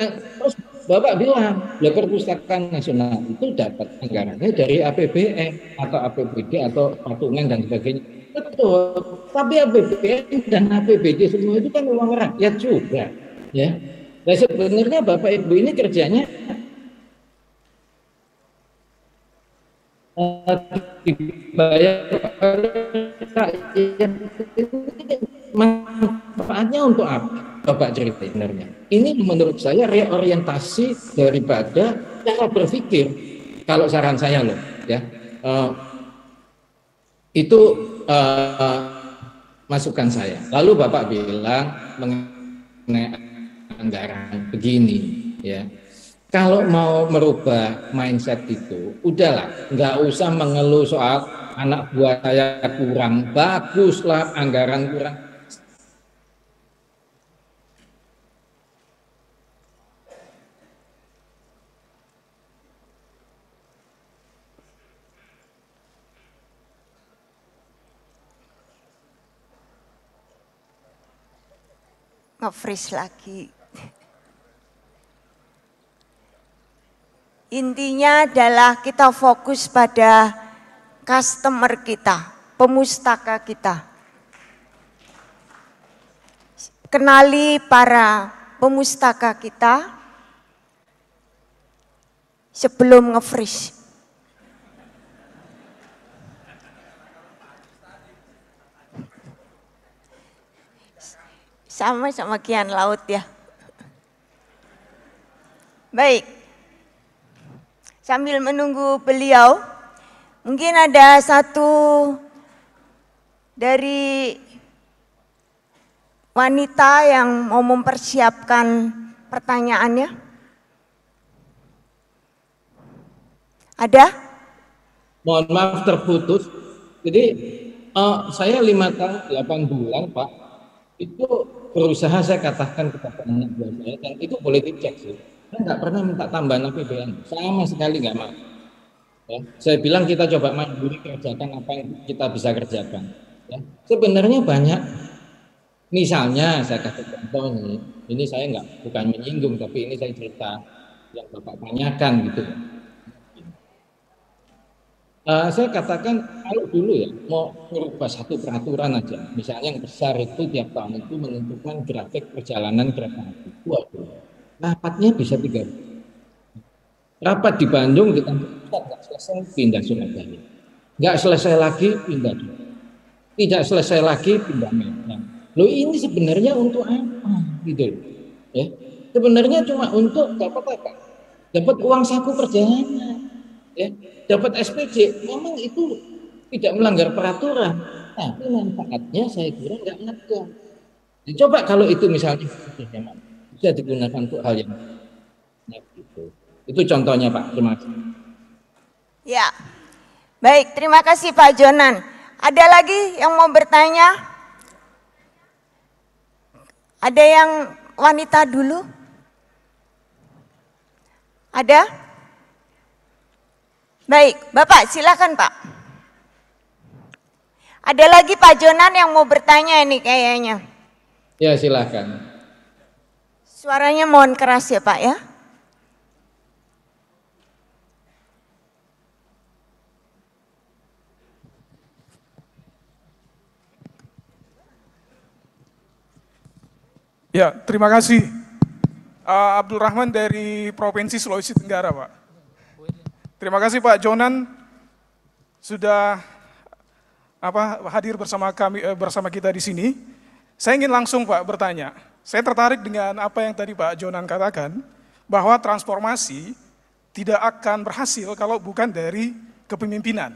Bapak bilang, ya Perpustakaan Nasional itu dapat anggarannya dari APBN atau APBD atau patungan dan sebagainya. Betul, tapi APBN dan APBD semua itu kan uang rakyat juga, ya. Nah, sebenarnya Bapak Ibu ini kerjanya dibayar rakyat, manfaatnya untuk apa? Bapak cerita sebenarnya. Ini menurut saya reorientasi daripada cara berpikir. Kalau saran saya loh, ya. Itu masukan saya. Lalu Bapak bilang mengenai anggaran begini, ya. Kalau mau merubah mindset itu, udahlah, nggak usah mengeluh soal anak buah saya kurang, baguslah anggaran kurang. Nge-freeze lagi. Intinya adalah kita fokus pada customer kita, pemustaka kita. Kenali para pemustaka kita sebelum nge-freeze. Sama Kian Laut ya. Baik. Sambil menunggu beliau, mungkin ada satu dari wanita yang mau mempersiapkan pertanyaannya. Ada? Mohon maaf terputus. Jadi saya 5 tahun 8 bulan Pak, itu berusaha saya katakan kepada anak buah saya, dan itu boleh dicek sih. Saya nggak pernah minta tambahan APBN, sama sekali nggak mau. Ya, saya bilang kita coba mandiri kerjakan apa yang kita bisa kerjakan. Ya, sebenarnya banyak. Misalnya saya kasih contoh ini saya bukan menyinggung, tapi ini saya cerita. yang Bapak tanyakan gitu. Saya katakan kalau dulu ya mau merubah satu peraturan aja, misalnya yang besar itu tiap tahun itu menentukan grafik perjalanan kereta api. Waduh, rapatnya bisa 3 rapat di Bandung kita nggak selesai pindah Surabaya, nggak selesai lagi pindah, tidak selesai lagi pindah Medan. Loh ini sebenarnya untuk apa gitu ya? Sebenarnya cuma untuk dapat apa? Dapat uang saku perjalanan. Ya, dapat SPJ, memang itu tidak melanggar peraturan, tapi manfaatnya saya kira nggak ada. Coba kalau itu misalnya bisa digunakan untuk hal yang gitu. Itu contohnya Pak. Terima kasih. Ya, baik. Terima kasih Pak Jonan. Ada lagi yang mau bertanya? Ada yang wanita dulu? Ada? Baik, Bapak silakan Pak. Ada lagi Pak Jonan yang mau bertanya ini kayaknya. Ya silakan. Suaranya mohon keras ya Pak ya. Ya, terima kasih. Abdul Rahman dari Provinsi Sulawesi Tenggara, Pak. Terima kasih Pak Jonan sudah hadir bersama kami bersama kita di sini. Saya ingin langsung Pak bertanya. Saya tertarik dengan apa yang tadi Pak Jonan katakan bahwa transformasi tidak akan berhasil kalau bukan dari kepemimpinan.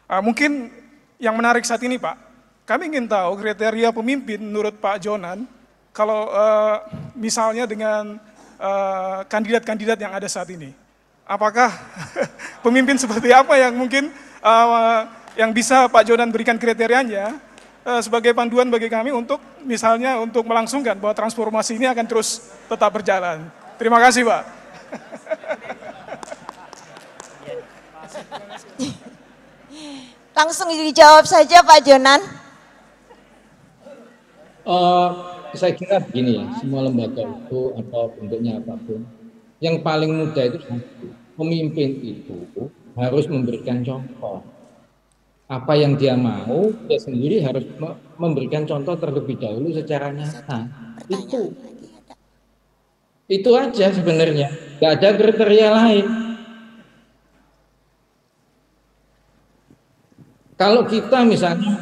Mungkin yang menarik saat ini Pak, kami ingin tahu kriteria pemimpin menurut Pak Jonan kalau misalnya dengan kandidat-kandidat yang ada saat ini. Apakah pemimpin seperti apa yang mungkin yang bisa Pak Jonan berikan kriterianya sebagai panduan bagi kami untuk misalnya untuk melangsungkan bahwa transformasi ini akan terus tetap berjalan. Terima kasih Pak. Langsung dijawab saja Pak Jonan. Saya kira begini ya, semua lembaga itu atau bentuknya apapun, yang paling mudah itu pemimpin itu harus memberikan contoh. Apa yang dia mau, dia sendiri harus memberikan contoh terlebih dahulu secara nyata. Itu aja sebenarnya, nggak ada kriteria lain. Kalau kita misalnya,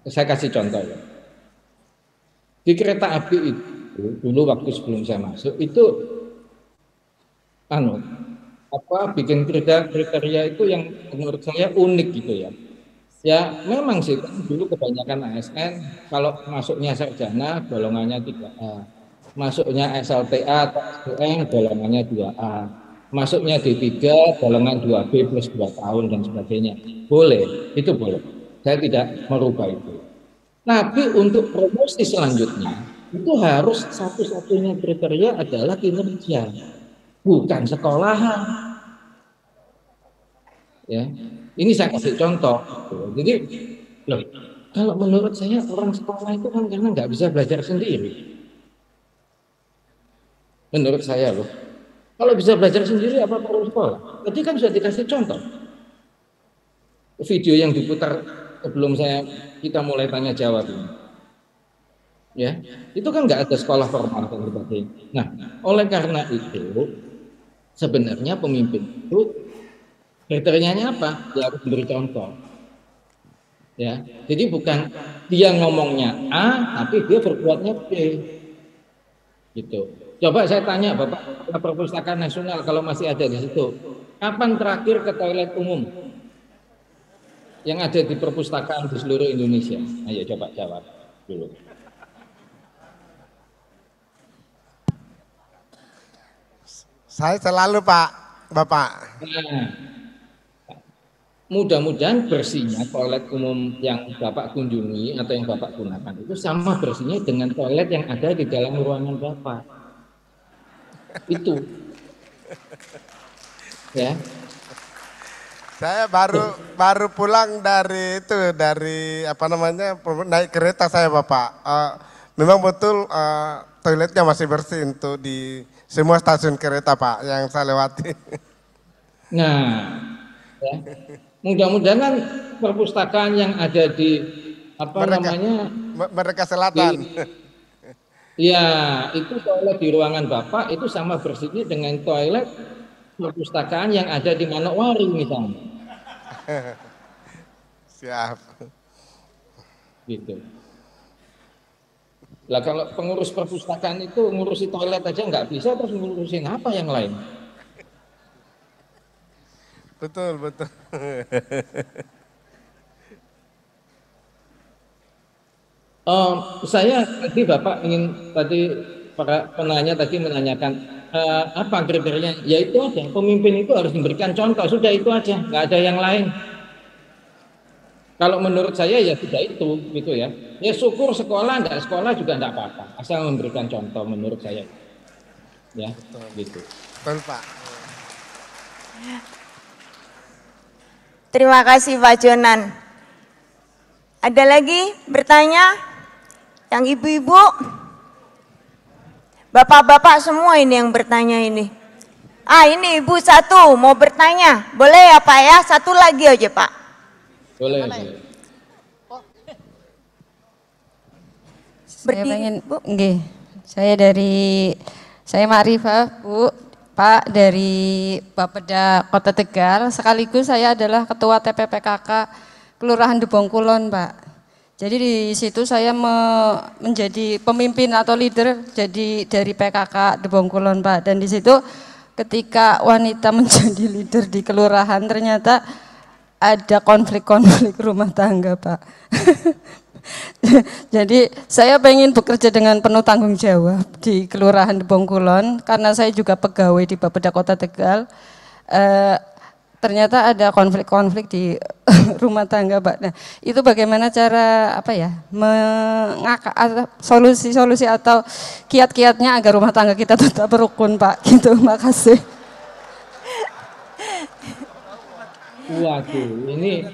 saya kasih contoh ya, di kereta api itu dulu waktu sebelum saya masuk itu bikin kriteria itu yang menurut saya unik gitu ya. Ya memang sih dulu kebanyakan ASN kalau masuknya sarjana golongannya 3A, masuknya SLTA atau SDM golongannya 2A, masuknya D3 golongan 2B plus 2 tahun dan sebagainya. Boleh, itu boleh. Saya tidak merubah itu. Tapi untuk promosi selanjutnya itu harus satu-satunya kriteria adalah kinerja, bukan sekolahan. Ya, ini saya kasih contoh. Jadi, loh, kalau menurut saya orang sekolah itu kan karena nggak bisa belajar sendiri. Menurut saya loh, kalau bisa belajar sendiri apa perlu sekolah? Tadi kan sudah dikasih contoh. Video yang diputar sebelum kita mulai tanya jawab ini. Ya, itu kan nggak ada sekolah formal dan sebagainya. Nah, oleh karena itu sebenarnya pemimpin itu kriterianya apa? Dia harus memberi contoh. Ya, jadi bukan dia ngomongnya A tapi dia berbuatnya B. Gitu. Coba saya tanya Bapak Perpustakaan Nasional kalau masih ada di situ, kapan terakhir ke toilet umum yang ada di perpustakaan di seluruh Indonesia? Ayo coba jawab dulu. Saya selalu Pak, Bapak. Nah, mudah-mudahan bersihnya toilet umum yang Bapak kunjungi atau yang Bapak gunakan itu sama bersihnya dengan toilet yang ada di dalam ruangan Bapak. Itu. Ya. Saya baru pulang dari naik kereta saya Bapak. Memang betul toiletnya masih bersih untuk di semua stasiun kereta Pak yang saya lewati. Nah, ya. Mudah-mudahan kan perpustakaan yang ada di Merdeka Selatan. Ya, itu toilet di ruangan Bapak itu sama bersihnya dengan toilet perpustakaan yang ada di Manokwari misalnya. Siap. Gitu. Lah kalau pengurus perpustakaan itu ngurusi toilet aja nggak bisa, terus ngurusin apa yang lain? Betul, betul. Saya tadi Bapak para penanya tadi menanyakan apa kriterianya? Ya itu aja, pemimpin itu harus memberikan contoh, sudah itu aja, nggak ada yang lain. Kalau menurut saya ya sudah itu, gitu ya. Ya syukur sekolah, nggak sekolah juga nggak apa-apa, asal memberikan contoh menurut saya. Ya, gitu. Betul Pak. Terima kasih Pak Jonan. Ada lagi bertanya? Yang ibu-ibu? Bapak-bapak semua ini yang bertanya ini. Ini ibu satu mau bertanya. Boleh ya Pak ya? Satu lagi aja Pak. Boleh. Saya pengen, Bu. Nggih. Saya Ma'rifah, Bu. Pak, dari Bapeda Kota Tegal, sekaligus saya adalah Ketua TPPKK Kelurahan Debongkulon, Pak. Jadi di situ saya menjadi pemimpin atau leader jadi dari PKK Debongkulon, Pak. Dan di situ ketika wanita menjadi leader di kelurahan ternyata ada konflik-konflik rumah tangga, Pak. Jadi saya pengen bekerja dengan penuh tanggung jawab di Kelurahan Debongkulon karena saya juga pegawai di Bapeda Kota Tegal. Ternyata ada konflik-konflik di rumah tangga, Pak. Nah, itu bagaimana cara solusi-solusi atau kiat-kiatnya agar rumah tangga kita tetap rukun, Pak. Gitu, makasih. Waduh,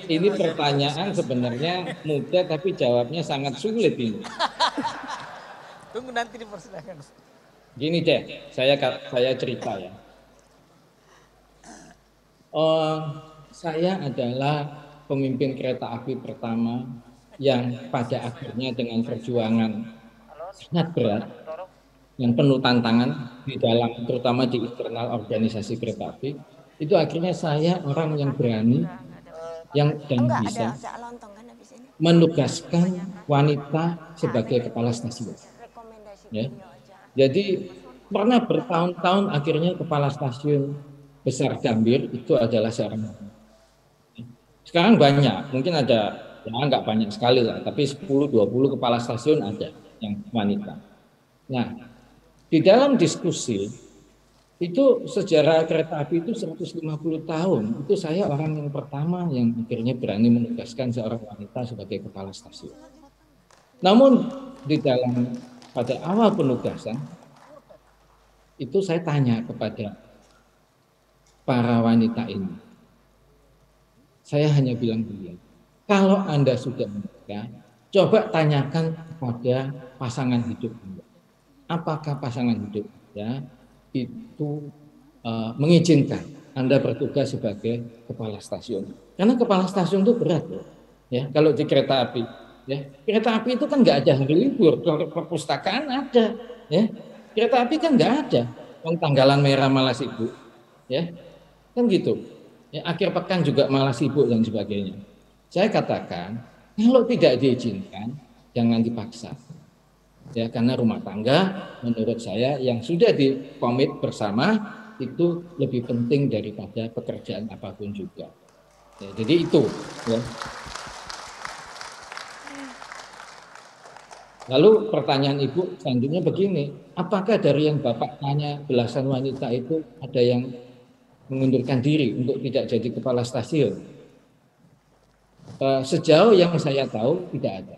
ini pertanyaan sebenarnya mudah tapi jawabnya sangat sulit ini. Tunggu nanti dipersilakan. Gini deh, saya cerita ya. Saya adalah pemimpin kereta api pertama yang pada akhirnya dengan perjuangan sangat berat yang penuh tantangan di dalam terutama di internal organisasi kereta api. Itu akhirnya saya orang yang berani dan bisa menugaskan wanita sebagai kepala stasiun. Ya. Jadi pernah bertahun-tahun akhirnya kepala stasiun besar Gambir itu adalah seorang wanita. Sekarang banyak, mungkin ada, ya nggak banyak sekali lah, tapi 10-20 kepala stasiun ada yang wanita. Nah, di dalam diskusi itu sejarah kereta api itu 150 tahun. Itu saya orang yang pertama yang akhirnya berani menugaskan seorang wanita sebagai kepala stasiun. Namun pada awal penugasan itu saya tanya kepada para wanita ini. Saya hanya bilang begini, kalau Anda sudah menikah, coba tanyakan kepada pasangan hidup Anda. Apakah pasangan hidup Anda itu mengizinkan Anda bertugas sebagai kepala stasiun. Karena kepala stasiun itu berat loh. Ya, kalau di kereta api, ya. Kereta api itu kan nggak ada hari libur, kalau perpustakaan ada, ya. Kereta api kan nggak ada. Tanggalan merah malah sibuk. Ya. Kan gitu. Ya, akhir pekan juga malah sibuk dan sebagainya. Saya katakan, kalau tidak diizinkan, jangan dipaksa. Ya, karena rumah tangga menurut saya yang sudah dikomit bersama itu lebih penting daripada pekerjaan apapun juga. Ya, jadi itu. Ya. Lalu pertanyaan Ibu selanjutnya begini, apakah dari yang Bapak tanya belasan wanita itu ada yang mengundurkan diri untuk tidak jadi kepala stasiun? Sejauh yang saya tahu tidak ada.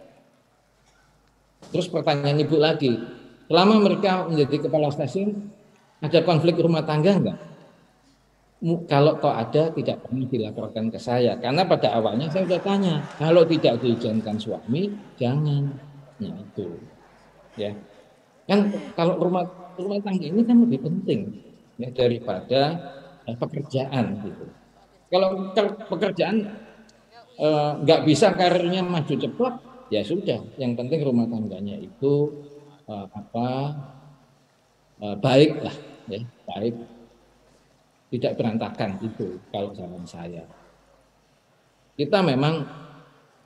Terus pertanyaan Ibu lagi, selama mereka menjadi kepala stasiun, ada konflik rumah tangga enggak? Kalau kok ada, tidak pernah dilaporkan ke saya. Karena pada awalnya saya sudah tanya, kalau tidak diizinkan suami, jangan. Nah itu. Ya. Kan kalau rumah tangga ini kan lebih penting ya, daripada pekerjaan gitu. Kalau pekerjaan nggak bisa karirnya maju cepat, ya sudah. Yang penting rumah tangganya itu baik lah, ya, baik, tidak berantakan itu kalau saran saya. Kita memang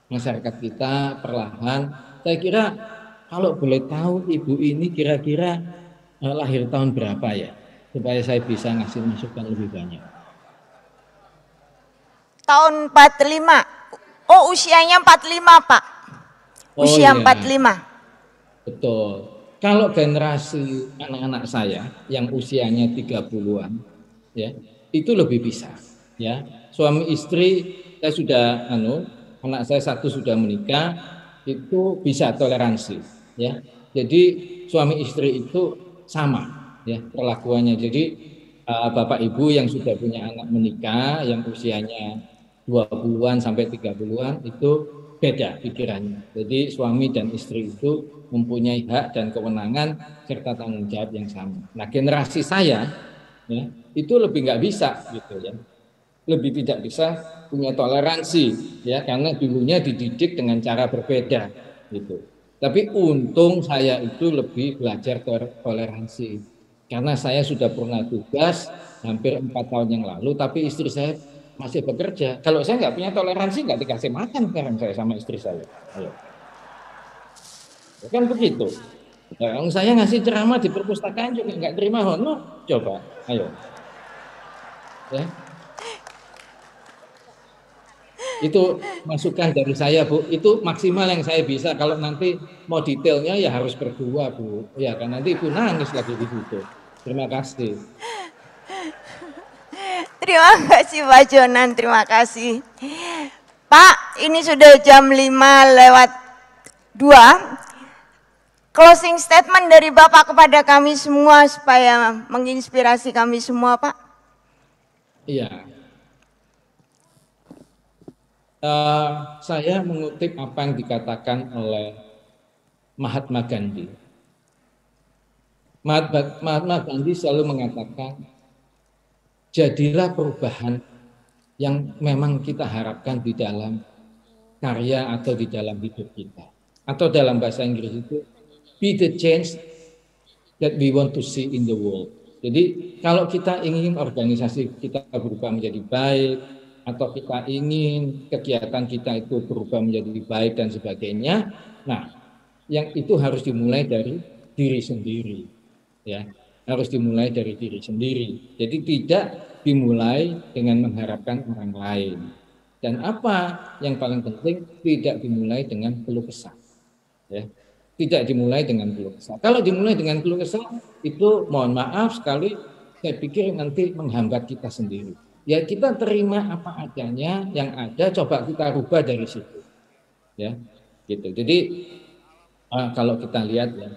masyarakat kita perlahan, saya kira kalau boleh tahu Ibu ini kira-kira lahir tahun berapa ya, supaya saya bisa ngasih masukan lebih banyak. Tahun 45. Oh, usianya 45, Pak. Usia 45. Betul. Kalau generasi anak-anak saya yang usianya 30-an, ya, itu lebih bisa, ya. Suami istri saya sudah anak saya satu sudah menikah, itu bisa toleransi, ya. Jadi suami istri itu sama, ya, perlakuannya. Jadi Bapak Ibu yang sudah punya anak menikah, yang usianya 20-an sampai 30-an itu beda pikirannya. Jadi suami dan istri itu mempunyai hak dan kewenangan serta tanggung jawab yang sama. Nah, generasi saya ya, itu lebih nggak bisa gitu ya. Lebih tidak bisa punya toleransi ya, karena dulunya dididik dengan cara berbeda gitu. Tapi untung saya itu lebih belajar toleransi. Karena saya sudah pernah tugas hampir 4 tahun yang lalu, tapi istri saya masih bekerja. Kalau saya nggak punya toleransi, nggak dikasih makan sekarang saya sama istri saya. Ayo. Kan begitu. Nah, saya ngasih ceramah di perpustakaan juga nggak terima honor. Coba, ayo. Ya. Itu masukan dari saya, Bu. Itu maksimal yang saya bisa. Kalau nanti mau detailnya ya harus berdua, Bu. Ya kan nanti Ibu nangis lagi di situ. Terima kasih. Terima kasih Pak Jonan, terima kasih. Pak, ini sudah jam 5:02. Closing statement dari Bapak kepada kami semua supaya menginspirasi kami semua, Pak. Iya. Saya mengutip apa yang dikatakan oleh Mahatma Gandhi. Mahatma Gandhi selalu mengatakan, jadilah perubahan yang memang kita harapkan di dalam karya atau di dalam hidup kita. Atau dalam bahasa Inggris itu, be the change that we want to see in the world. Jadi kalau kita ingin organisasi kita berubah menjadi baik, atau kita ingin kegiatan kita itu berubah menjadi baik dan sebagainya, nah yang itu harus dimulai dari diri sendiri, ya. Harus dimulai dari diri sendiri. Jadi tidak dimulai dengan mengharapkan orang lain. Dan apa yang paling penting, tidak dimulai dengan keluh kesah. Ya. Tidak dimulai dengan keluh kesah. Kalau dimulai dengan keluh kesah, itu mohon maaf sekali, saya pikir nanti menghambat kita sendiri. Ya kita terima apa adanya, yang ada coba kita rubah dari situ. Ya, gitu. Jadi kalau kita lihat ya,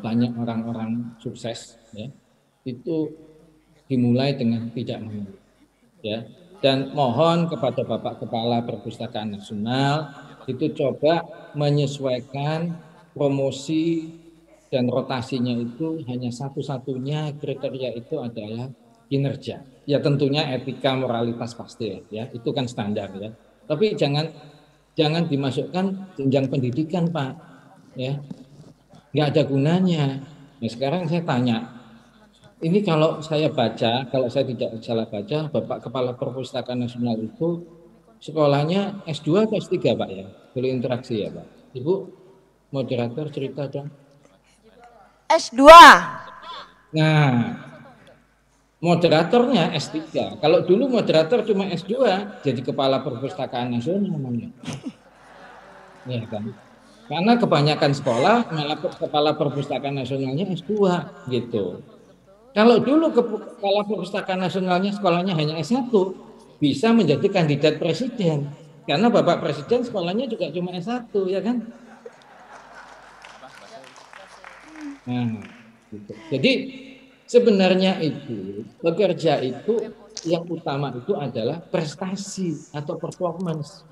banyak orang-orang sukses ya itu dimulai dengan tidak mau ya, dan mohon kepada Bapak Kepala Perpustakaan Nasional itu coba menyesuaikan promosi dan rotasinya itu hanya satu-satunya kriteria itu adalah kinerja. Ya tentunya etika moralitas pasti ya, itu kan standar ya. Tapi jangan dimasukkan jenjang pendidikan, Pak. Ya. Nggak ada gunanya. Nah, sekarang saya tanya, ini kalau saya baca, kalau saya tidak salah baca, Bapak Kepala Perpustakaan Nasional itu sekolahnya S2 atau S3, Pak ya? Boleh interaksi ya, Pak? Ibu, moderator cerita dong. S2. Nah, moderatornya S3. Kalau dulu moderator cuma S2, jadi Kepala Perpustakaan Nasional namanya. Ya kan? Karena kebanyakan sekolah malah Kepala Perpustakaan Nasionalnya S2 gitu. Kalau dulu Kepala Perpustakaan Nasionalnya sekolahnya hanya S1, bisa menjadi kandidat presiden. Karena Bapak Presiden sekolahnya juga cuma S1, ya kan? Nah, gitu. Jadi sebenarnya itu bekerja itu yang utama itu adalah prestasi atau performance,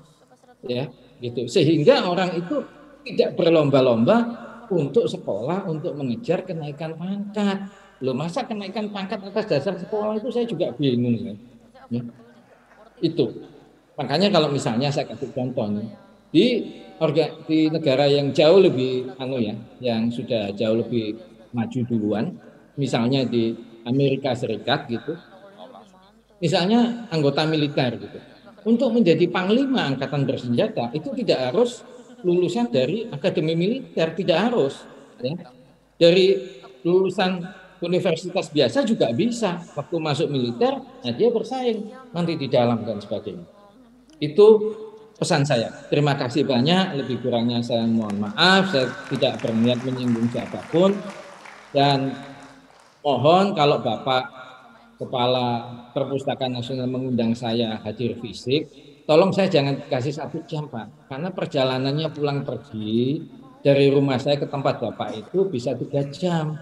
ya, gitu. Sehingga orang itu tidak berlomba-lomba untuk sekolah untuk mengejar kenaikan pangkat. Loh, masa kenaikan pangkat atas dasar sekolah itu saya juga bingung kan. Ya. Itu. Makanya kalau misalnya saya kasih contoh nih, di negara yang jauh lebih yang sudah jauh lebih maju duluan, misalnya di Amerika Serikat gitu. Misalnya anggota militer gitu. Untuk menjadi panglima angkatan bersenjata itu tidak harus lulusan dari akademi militer, tidak harus. Ya. Dari lulusan universitas biasa juga bisa. Waktu masuk militer, nah dia bersaing nanti di dalam dan sebagainya. Itu pesan saya. Terima kasih banyak. Lebih kurangnya saya mohon maaf. Saya tidak berniat menyinggung siapapun. Dan mohon kalau Bapak Kepala Perpustakaan Nasional mengundang saya hadir fisik, tolong saya jangan kasih 1 jam, Pak. Karena perjalanannya pulang pergi dari rumah saya ke tempat Bapak itu bisa 3 jam.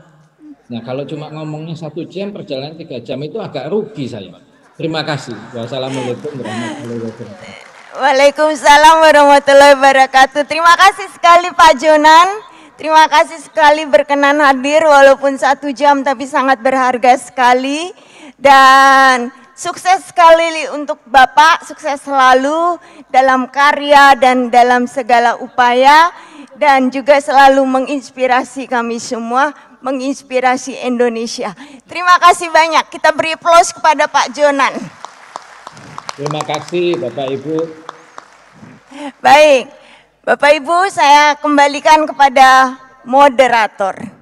Nah, kalau cuma ngomongnya 1 jam, perjalanan 3 jam itu agak rugi saya. Terima kasih. Wassalamualaikum warahmatullahi wabarakatuh. Waalaikumsalam warahmatullahi wabarakatuh. Terima kasih sekali Pak Jonan. Terima kasih sekali berkenan hadir walaupun 1 jam tapi sangat berharga sekali. Dan sukses sekali untuk Bapak, sukses selalu dalam karya dan dalam segala upaya. Dan juga selalu menginspirasi kami semua, menginspirasi Indonesia. Terima kasih banyak. Kita beri aplaus kepada Pak Jonan. Terima kasih Bapak Ibu. Baik, Bapak Ibu saya kembalikan kepada moderator.